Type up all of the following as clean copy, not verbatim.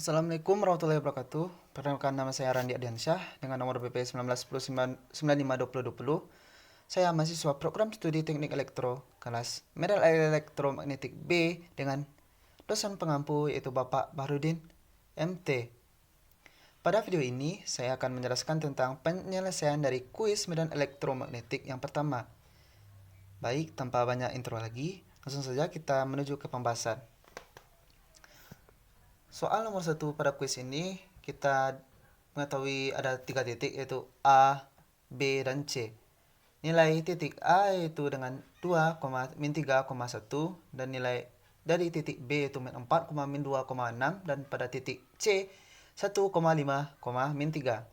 Assalamualaikum warahmatullahi wabarakatuh. Perkenalkan, nama saya Randi Ardiansyah dengan nomor BP 1910952020. Saya mahasiswa program studi Teknik Elektro kelas Medan Elektromagnetik B dengan dosen pengampu yaitu Bapak Bahrudin MT. Pada video ini saya akan menjelaskan tentang penyelesaian dari kuis medan elektromagnetik yang pertama. Baik, tanpa banyak intro lagi, langsung saja kita menuju ke pembahasan. Soal nomor 1 pada kuis ini, kita mengetahui ada 3 titik yaitu A, B, dan C. Nilai titik A yaitu dengan 2,-3,1 dan nilai dari titik B yaitu -4,-2,6 dan pada titik C 1,5,-3.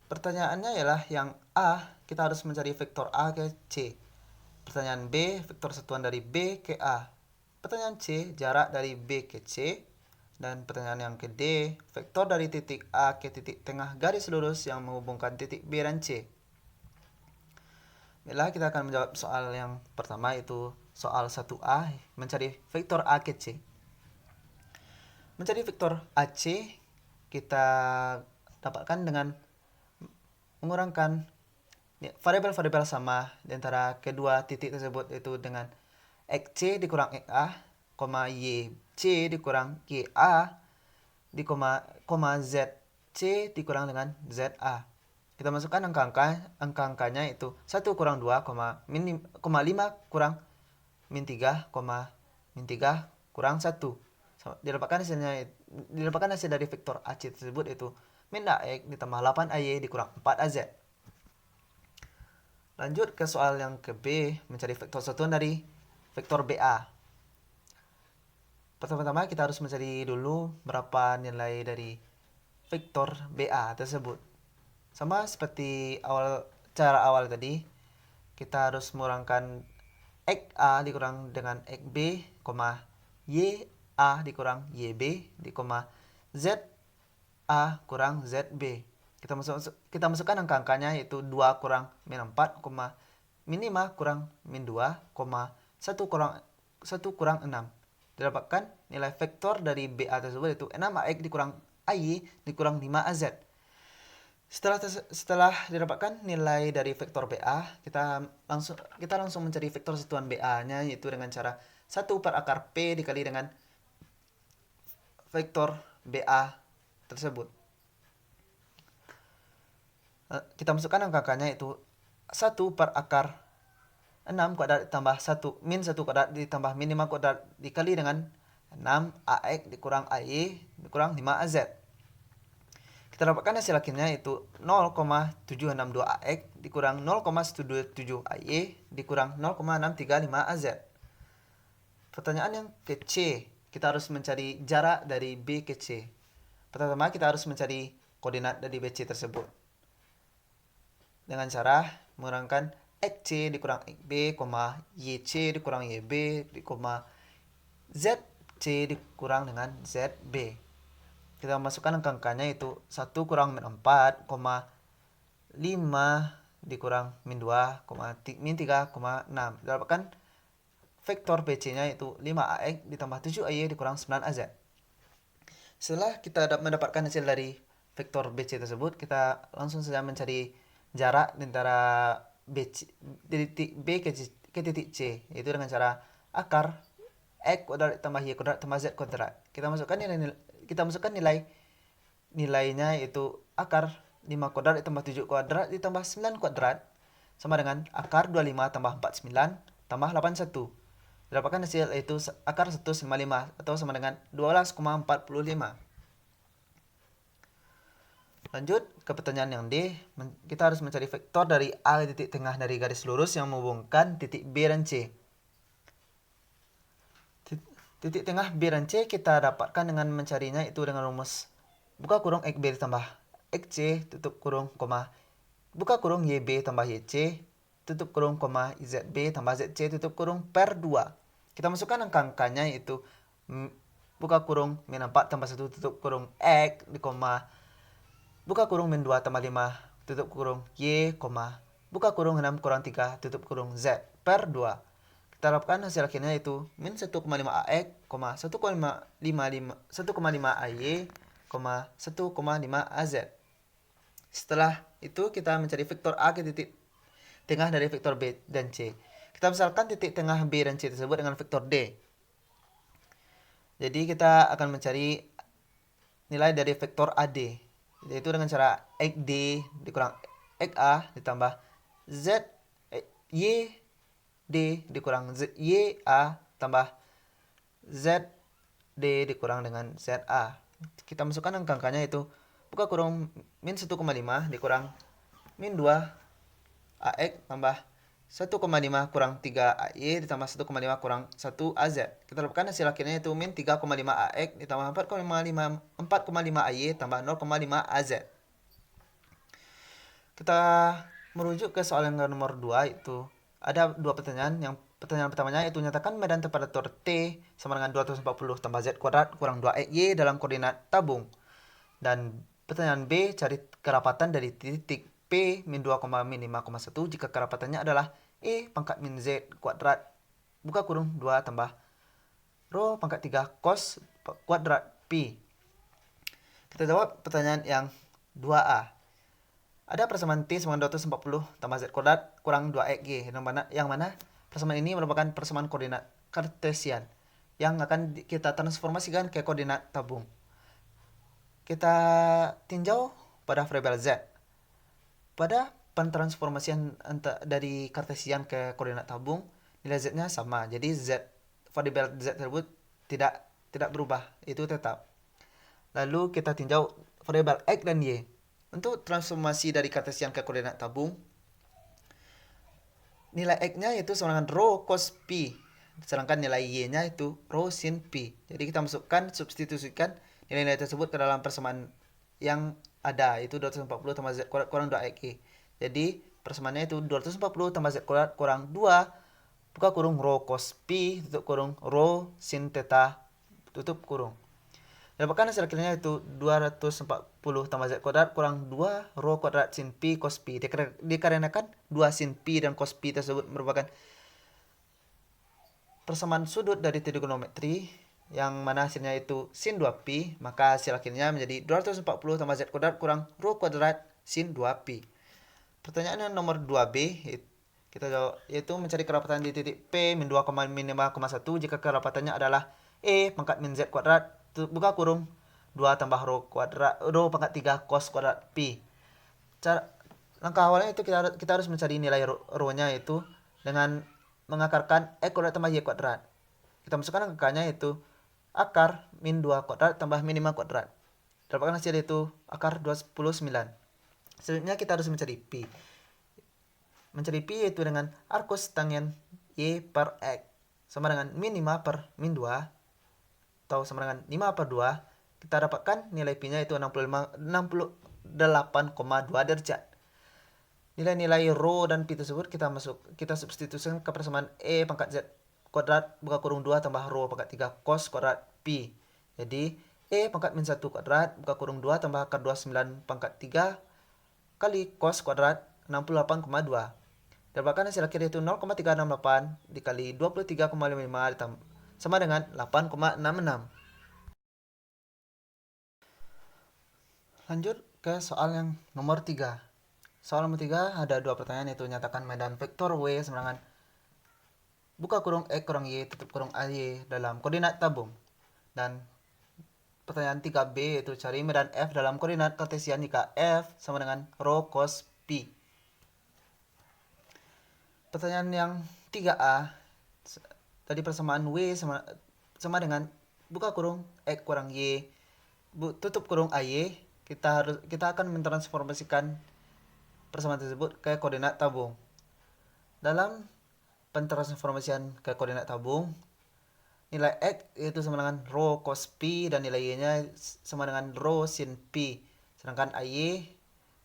Pertanyaannya ialah yang A, kita harus mencari vektor A ke C. Pertanyaan B, vektor satuan dari B ke A. Pertanyaan C, jarak dari B ke C. Dan pertanyaan yang ke D, vektor dari titik A ke titik tengah garis lurus yang menghubungkan titik B dan C. Baiklah, kita akan menjawab soal yang pertama, yaitu soal 1A, mencari vektor A ke C. Mencari vektor AC kita dapatkan dengan mengurangkan variabel-variabel sama di antara kedua titik tersebut, yaitu dengan XC dikurang XA, YC dikurang YA, ZC dikurang dengan ZA. Kita masukkan angka-angkanya itu 1 kurang 2, 5 kurang min 3, min 3 kurang 1. Didapatkan hasil dari vektor AC tersebut yaitu min AX ditambah 8AY dikurang 4AZ. Lanjut ke soal yang ke B, mencari vektor satuan dari vektor BA. Pertama-tama kita harus mencari dulu berapa nilai dari vektor BA tersebut. Sama seperti cara awal tadi, kita harus mengurangkan XA dikurang dengan XB, YA dikurang YB, ZA kurang ZB. Kita masukkan angka-angkanya yaitu 2 kurang min 4, min 5 kurang min 2, 1 kurang 6. Didapatkan nilai vektor dari BA tersebut yaitu 6AX dikurang AY dikurang 5AZ. Setelah didapatkan nilai dari vektor BA, kita langsung mencari vektor satuan BA-nya, yaitu dengan cara 1 per akar P dikali dengan vektor BA tersebut. Kita masukkan angka-angkanya yaitu 1 per akar 6 kuadrat ditambah 1 min 1 kuadrat ditambah min 5 kuadrat dikali dengan 6AX dikurang AY dikurang 5AZ. Kita dapatkan hasil akhirnya yaitu 0,762AX dikurang 0,127AY dikurang 0,635AZ. Pertanyaan yang ke C, kita harus mencari jarak dari B ke C. Pertama, kita harus mencari koordinat dari BC tersebut dengan cara mengurangkan XC dikurang XB, YC dikurang YB, ZC dikurang dengan ZB. Kita masukkan angka-angkanya yaitu 1 kurang min 4, 5 dikurang min 2, min 3, 6. Didapatkan vektor BC-nya yaitu 5AX ditambah 7AY dikurang 9AZ. Setelah kita mendapatkan hasil dari vektor BC tersebut, kita langsung saja mencari jarak antara titik B ke titik C, yaitu dengan cara akar X kuadrat tambah Y kuadrat tambah Z kuadrat. Kita masukkan nilainya yaitu akar 5 kuadrat ditambah 7 kuadrat ditambah 9 kuadrat sama dengan akar 25 tambah 49 tambah 81. Didapatkan hasil yaitu akar 1,5 atau sama dengan 12,45. Lanjut ke pertanyaan yang D, kita harus mencari vektor dari A ke titik tengah dari garis lurus yang menghubungkan titik B dan C. Titik tengah B dan C kita dapatkan dengan mencarinya itu dengan rumus buka kurung XB ditambah XC tutup kurung buka kurung YB tambah YC tutup kurung ZB tambah ZC tutup kurung per 2. Kita masukkan angka-angkanya yaitu buka kurung min 4 tambah 1 tutup kurung X buka kurung min 2 tambah 5 tutup kurung Y, buka kurung 6 kurang 3 tutup kurung Z per 2. Kita dapatkan hasil akhirnya itu min 1,5 AX, 1,5 AY, 1,5 AZ. Setelah itu kita mencari vektor A ke titik tengah dari vektor B dan C. Kita misalkan titik tengah B dan C tersebut dengan vektor D. Jadi kita akan mencari nilai dari vektor AD, yaitu dengan cara XD dikurang XA ditambah ZYD dikurang ZYA tambah ZD dikurang dengan ZA. Kita masukkan angka-angkanya itu buka kurung min 1,5 dikurang min 2 AX tambah 1,5 kurang 3 AY ditambah 1,5 kurang 1 AZ. Kita dapatkan hasil akhirnya itu min 3,5 AX ditambah 4,5 AY tambah 0,5 AZ. Kita merujuk ke soal yang nomor 2 itu ada dua pertanyaan. Yang pertanyaan pertamanya itu nyatakan medan temperatur T sama dengan 240 tambah Z kuadrat kurang 2Y dalam koordinat tabung. Dan pertanyaan B, cari kerapatan dari titik P min 2, min 5,1 jika kerapatannya adalah E pangkat min Z kuadrat buka kurung 2 tambah rho pangkat 3 cos kuadrat Pi. Kita jawab pertanyaan yang 2A. Ada persamaan T sama 240 tambah Z kuadrat kurang 2XG yang mana persamaan ini merupakan persamaan koordinat kartesian yang akan kita transformasikan ke koordinat tabung. Kita tinjau pada variabel Z. Pada pentransformasian dari kartesian ke koordinat tabung, nilai Z-nya sama. Jadi variabel Z tersebut tidak berubah, itu tetap. Lalu kita tinjau variabel X dan Y. Untuk transformasi dari kartesian ke koordinat tabung, nilai X-nya itu sama dengan rho cos Pi, sedangkan nilai Y-nya itu rho sin Pi. Jadi kita substitusikan nilai-nilai tersebut ke dalam persamaan yang ada, itu 240 tambah Z kuadrat kurang 2XY. Jadi persamaannya itu 240 tambah Z kuadrat kurang 2 buka kurung rho cos Pi tutup kurung rho sin theta tutup kurung. Dapatkan hasil akhirnya itu 240 tambah Z kuadrat kurang 2 rho kuadrat sin Pi cos Pi. Dikarenakan 2 sin Pi dan cos Pi tersebut merupakan persamaan sudut dari trigonometri yang mana hasilnya itu sin 2pi, maka hasil akhirnya menjadi 240 tambah Z kuadrat kurang rho kuadrat sin 2pi. Pertanyaan yang nomor 2B kita jawab, yaitu mencari kerapatan di titik P min 2, min 5,1 jika kerapatannya adalah E pangkat min Z kuadrat buka kurung 2 tambah rho pangkat 3 cos kuadrat pi. Langkah awalnya itu kita harus mencari nilai rho-nya itu dengan mengakarkan X kuadrat tambah Y kuadrat. Kita masukkan angkanya itu akar min 2 kuadrat tambah min 5 kuadrat. Dapatkan hasil itu akar 29. Selanjutnya kita harus mencari pi. Mencari pi yaitu dengan arcos tangen Y per X sama dengan min 5 per min 2 atau sama dengan 5 per 2. Kita dapatkan nilai pi-nya itu 68,2 derajat. Nilai-nilai rho dan pi tersebut kita substitusikan ke persamaan E pangkat Z kuadrat buka kurung 2 tambah rho pangkat 3 cos kuadrat pi. Jadi E pangkat min 1 kuadrat buka kurung 2 tambah akar 29 pangkat 3 kali cos kuadrat 68,2. Dapatkan hasil akhir itu 0,368 dikali 23,55 sama dengan 8,66. Lanjut ke soal yang nomor 3. Soal nomor 3 ada dua pertanyaan, yaitu nyatakan medan vektor W sama dengan buka kurung X kurang Y tutup kurung AY dalam koordinat tabung. Dan pertanyaan 3B yaitu cari medan F dalam koordinat kartesian jika F sama dengan rho cos Pi. Pertanyaan yang 3A, tadi persamaan W sama dengan buka kurung X kurang Y tutup kurung AY. Kita akan mentransformasikan persamaan tersebut ke koordinat tabung. Dalam pentransformasian ke koordinat tabung, nilai X itu sama dengan rho cos Pi dan nilai Y-nya sama dengan rho sin Pi. Sedangkan AY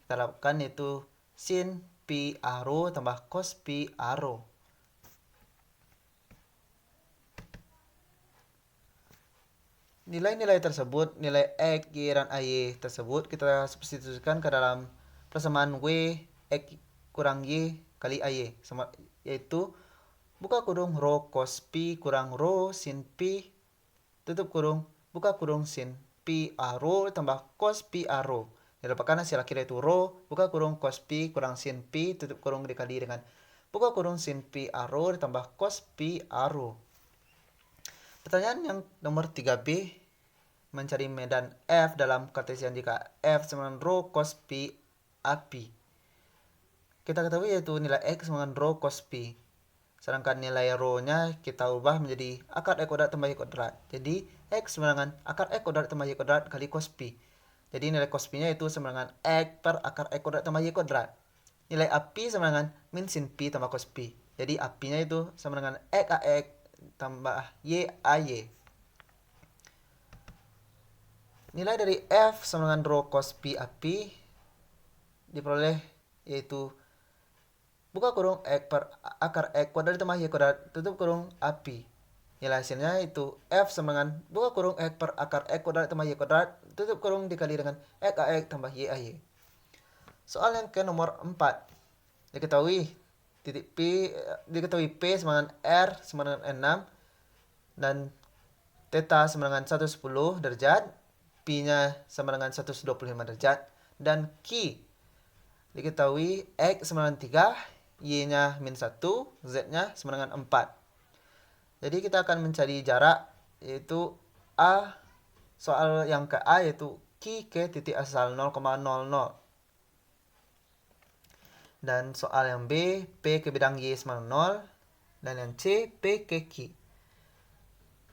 kita lakukan itu sin Pi A rho tambah cos Pi A rho. Nilai-nilai tersebut, nilai X, Y, dan AY tersebut kita substitusikan ke dalam persamaan W X kurang Y kali AY, yaitu buka kurung rho cos pi kurang rho sin pi, tutup kurung, buka kurung sin pi a rho tambah cos pi a rho. Didapatkan hasil akhir itu rho, buka kurung cos pi kurang sin pi, tutup kurung dikali dengan buka kurung sin pi a rho ditambah cos pi a rho. Pertanyaan yang nomor 3B, mencari medan F dalam kartesian jika F sama dengan rho cos pi a pi. Kita ketahui yaitu nilai X sama dengan rho cos pi. Sedangkan nilai rho-nya kita ubah menjadi akar X kuadrat tambah Y kuadrat. Jadi X sama dengan akar X kuadrat tambah Y kuadrat kali cos pi. Jadi nilai cos pi-nya itu sama dengan X per akar X kuadrat tambah Y kuadrat. Nilai A-pi sama dengan min sin pi tambah cos pi. Jadi A-pi-nya itu sama dengan X AX tambah Y AY. Nilai dari F sama dengan rho cos pi A-pi diperoleh yaitu buka kurung X per akar X kuadrat ditambah Y kuadrat, tutup kurung A-pi. Nilai hasilnya itu F sama dengan buka kurung X per akar X kuadrat ditambah Y kuadrat, tutup kurung dikali dengan X AX tambah Y AY. Soal yang ke nomor 4. Diketahui P sama dengan R sama dengan 6 dan theta sama dengan 110 derajat, P-nya sama dengan 125 derajat, dan Q diketahui X sama dengan 3, Y-nya min 1, Z-nya sama dengan 4. Jadi kita akan mencari jarak, yaitu A, soal yang ke A yaitu Q ke titik asal 0,00. Dan soal yang B, P ke bidang Y sama dengan 0. Dan yang C, P ke Q.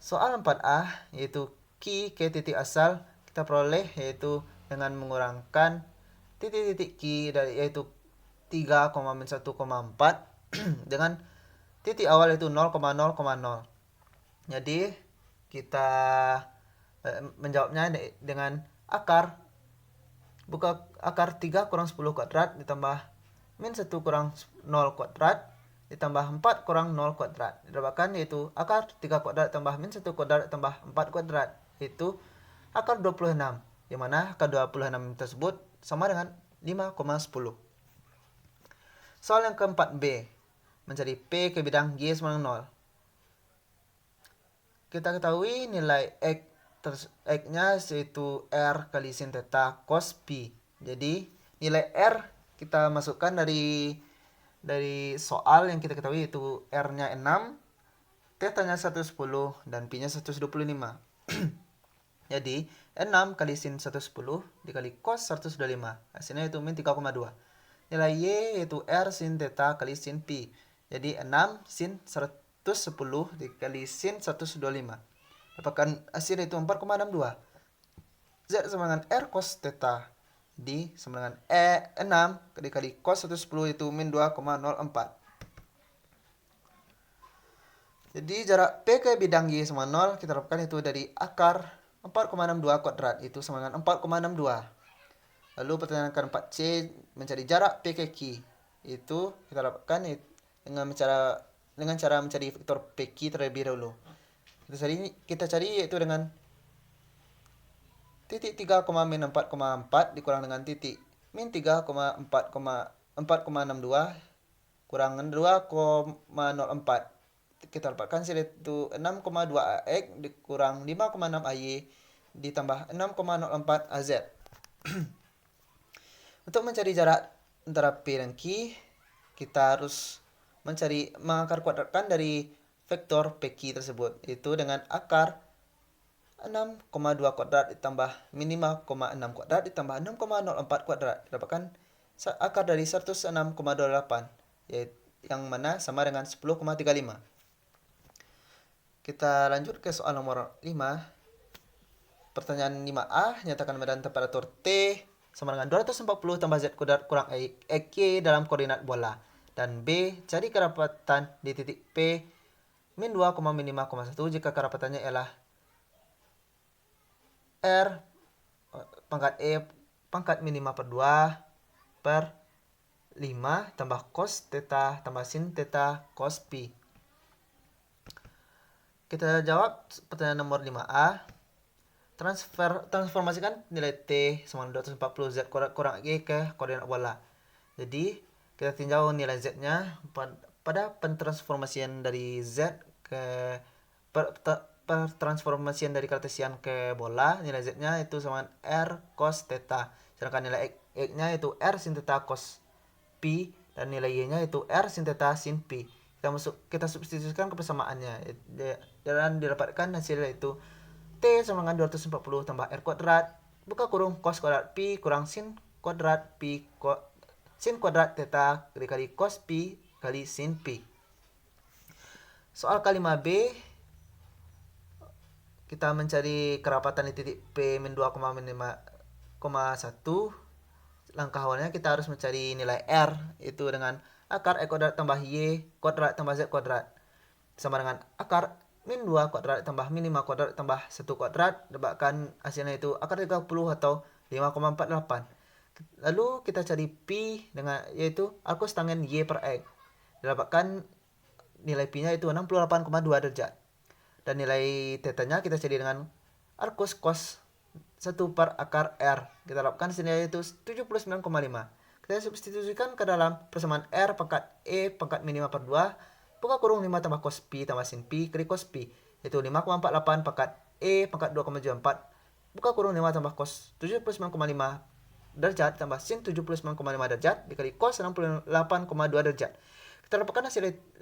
Soal 4A, yaitu Q ke titik asal, kita peroleh yaitu dengan mengurangkan titik-titik Q dari yaitu 3, min 1,4 dengan titik awal itu 0,0,0. Jadi kita menjawabnya dengan akar buka akar 3 kurang 10 kuadrat ditambah min 1 kurang 0 kuadrat ditambah 4 kurang 0 kuadrat. Didapatkan yaitu akar 3 kuadrat tambah min 1 kuadrat tambah 4 kuadrat, yaitu akar 26. Di mana akar 26 tersebut sama dengan 5,10. Soal yang keempat B, mencari P ke bidang Y sama dengan 0. Kita ketahui nilai X-nya yaitu R kali sin theta cos pi. Jadi nilai R kita masukkan dari soal yang kita ketahui yaitu R-nya 6, theta-nya 110 dan pi-nya 125. Jadi 6 kali sin 110 dikali cos 125. Hasilnya itu min 3,2. Nilai Y yaitu R sin theta kali sin pi. Jadi 6 sin 110 dikali sin 125. Dapatkan hasil itu 4,62. Z sama dengan R cos theta. Jadi sama dengan 6 dikali cos 110 itu min 2,04. Jadi jarak P ke bidang Y sama 0 kita dapatkan itu dari akar 4,62 kuadrat, itu sama dengan 4,62. Lalu pertanyaan keempat C, mencari jarak P ke Q. Itu kita dapatkan dengan cara mencari vektor PQ terlebih dahulu. Kita cari yaitu dengan titik 3, min 4,4 dikurang dengan titik min 3,4,62 kurangan 2,04. Kita dapatkan hasil itu 6,2 AX dikurang 5,6 AY ditambah 6,04 AZ. Untuk mencari jarak antara P dan Q, kita harus mengakar kuadratkan dari vektor PQ tersebut, yaitu dengan akar 6,2 kuadrat ditambah min 5,6 kuadrat ditambah 6,04 kuadrat. Dapatkan akar dari 106,28, yang mana sama dengan 10,35. Kita lanjut ke soal nomor 5. Pertanyaan 5A, nyatakan medan temperatur T sama dengan 240 tambah Z kuadrat kurang EQ dalam koordinat bola. Dan B, cari kerapatan di titik P min 2, min 5,1 jika kerapatannya ialah R pangkat E pangkat min 5 per 2 per 5 tambah cos theta tambah sin theta cos pi. Kita jawab pertanyaan nomor 5A. Transformasikan nilai T sama 240 Z kuadrat kurang E ke koordinat bola. Jadi kita tinjau nilai Z-nya pada pentransformasian dari Z ke pertransformasian dari kartesian ke bola, nilai Z-nya itu sama R cos theta. Sedangkan nilai X-nya itu R sin theta cos Pi dan nilai Y-nya itu R sin theta sin Pi. Kita substitusikan kebersamaannya dan didapatkan hasilnya itu T sama dengan 240 tambah R kuadrat buka kurung cos kuadrat Pi kurang sin kuadrat Pi sin kuadrat theta dikali cos Pi kali sin Pi. Soal kelima B, kita mencari kerapatan di titik P min 2,1. Langkah awalnya kita harus mencari nilai R itu dengan akar E kuadrat tambah Y kuadrat tambah Z kuadrat sama dengan akar min 2 kuadrat tambah min 5 kuadrat tambah 1 kuadrat. Dapatkan hasilnya itu akar 30 atau 5,48. Lalu kita cari Pi dengan yaitu arcus tangen Y per X. Dapatkan nilai Pi-nya itu 68,2 derajat. Dan nilai theta-nya kita cari dengan arcus cos 1 per akar R. Kita dapatkan nilai itu 79,5. Kita substitusikan ke dalam persamaan R pangkat E pangkat min 5 per 2 buka kurung 5 tambah cos Pi tambah sin Pi kali cos Pi itu 5,48 pangkat E pangkat 2,74 buka kurung 5 tambah cos 79,5 derajat tambah sin 79,5 derajat dikali cos 68,2 derajat. Kita dapatkan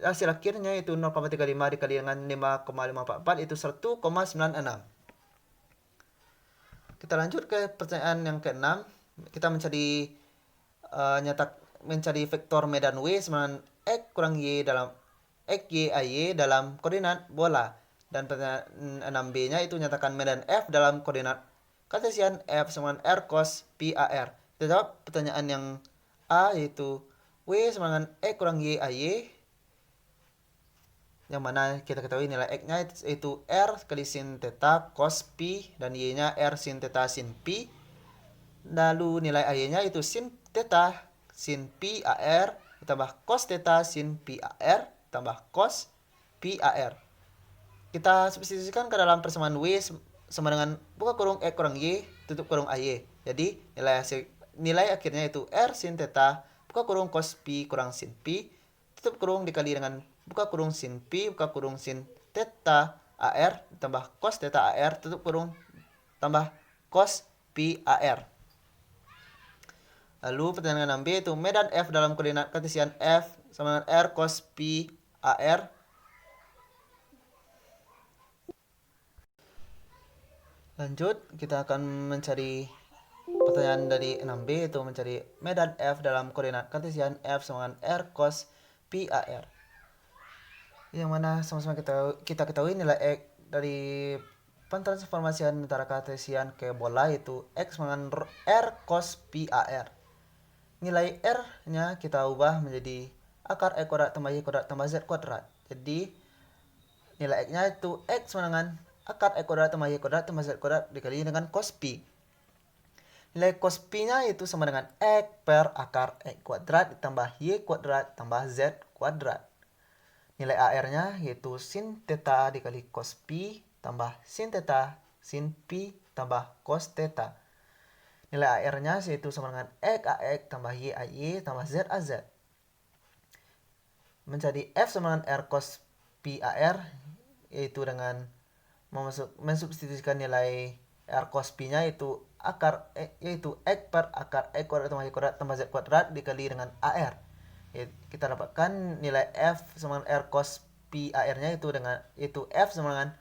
hasil akhirnya itu 0,35 dikali dengan 5,544 itu 1,96. Kita lanjut ke pertanyaan yang ke-6. Kita mencari vektor medan W sama X kurang Y dalam X Y AY dalam koordinat bola. Dan pertanyaan 6B-nya itu nyatakan medan F dalam koordinat kartesian F sama R cos Pi AR. Kita jawab pertanyaan yang A yaitu W sama dengan X kurang Y AY, yang mana kita ketahui nilai X-nya itu R kali sin theta cos Pi dan Y-nya R sin theta sin Pi. Lalu nilai AY-nya itu sin theta sin Pi AR ditambah cos theta sin Pi AR tambah cos Pi AR. Kita substitusikan ke dalam persamaan W sama dengan buka kurung X kurang Y tutup kurung AY. Jadi nilai akhirnya itu R sin theta buka kurung cos Pi kurang sin Pi tutup kurung dikali dengan buka kurung sin Pi buka kurung sin theta AR tambah cos theta AR tutup kurung tambah cos Pi AR. Lalu pertanyaan 6B itu medan F dalam koordinat kartesian F sama dengan R cos Pi AR. Lanjut, kita akan mencari pertanyaan dari 6B itu mencari medan F dalam koordinat kartesian F sama dengan R cos Pi AR. Yang mana sama-sama kita ketahui nilai X dari pentransformasian antara kartesian ke bola itu X sama dengan R cos Pi AR. Nilai R-nya kita ubah menjadi akar E kuadrat tambah Y kuadrat tambah Z kuadrat. Jadi nilai X-nya itu X sama dengan akar E kuadrat tambah Y kuadrat tambah Z kuadrat dikali dengan cos Pi. Nilai cos Pi-nya itu sama dengan X per akar E kuadrat ditambah Y kuadrat tambah Z kuadrat. Nilai AR-nya yaitu sin theta dikali cos Pi tambah sin theta sin Pi tambah cos theta. Nilai AR-nya yaitu sama dengan X AX tambah Y AY tambah Z AZ. Mencari F sama dengan R cos Pi AR yaitu dengan mensubstitusikan nilai R cos Pi-nya yaitu yaitu X per akar E kuadrat tambah Y kuadrat tambah Z kuadrat dikali dengan AR. Kita dapatkan nilai F sama dengan R cos Pi AR-nya yaitu F sama dengan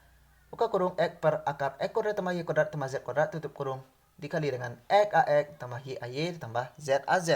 buka kurung X per akar E kuadrat tambah Y kuadrat tambah Z kuadrat tutup kurung dikali dengan X AX tambah Y AY tambah Z AZ.